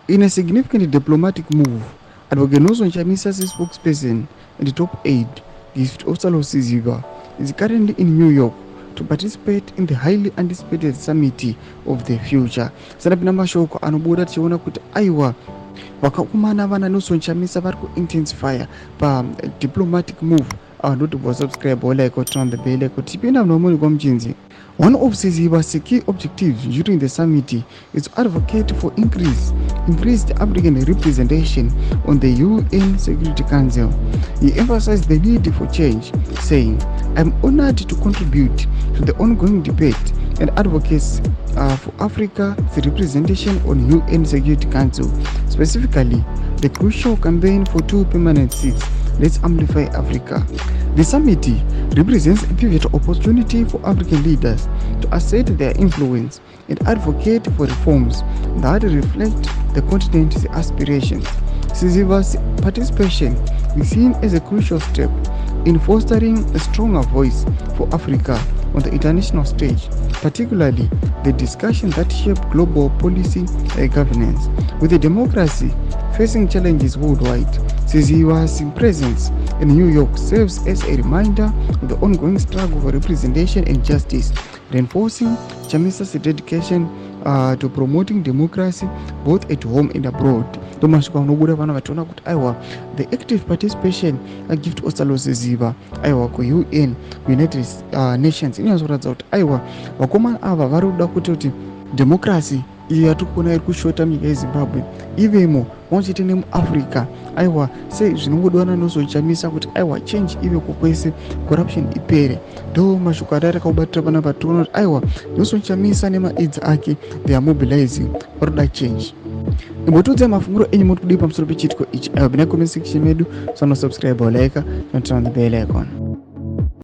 In a significant diplomatic move, Advocate Nelson Chamisa's spokesperson and top aide, Gift Zviya, is currently in New York to participate in the highly anticipated summit of the future. Sanapina mashoko anobuda tichiona kuti aiwa vakakumana vana Nelson Chamisa vari kuintensify diplomatic move not to subscribe or like or turn the bell like tipenda nomoni kwa mchinzi. One of Zviya's key objectives during the summit is to advocate for increased African representation on the UN Security Council. He emphasized the need for change, saying, "I'm honored to contribute to the ongoing debate and advocacy for Africa's representation on UN Security Council, specifically the crucial campaign for 2 permanent seats. Let's amplify Africa." The summit represents a pivotal opportunity for African leaders to assert their influence and advocate for reforms that reflect the continent's aspirations. Zviya's participation is seen as a crucial step in fostering a stronger voice for Africa on the international stage, particularly the discussions that shape global policy and governance. With a democracy facing challenges worldwide, Zviya's presence in New York serves as a reminder of the ongoing struggle for representation and justice, reinforcing Chamisa's dedication to promoting democracy both at home and abroad. Tomashuka unobuda vana vationa kuti aiwa the active participation Gift Zviya aiwa ku UN United Nations inozoratidza kuti aiwa vakomana ava vari kuda kuti democracy iyi yatikuona iri kushota munyika yeZimbabwe ivemo pamwechete nemuAfrica aiwa sei zvinongodiwa naNelson Chamisa kuti aiwa change ive kwese, corruption ipere. Ndo mashoko atari kaubatira panapa tiona kuti aiwa Nelson Chamisa nemaidzi ake they are mobilizing vari kuda change. Imbotudza mafunguro enyu muri kudii pamusoro pechitiko ichi. Aiwa bina comment section medu, so subscribe or like and turn on the bell icon.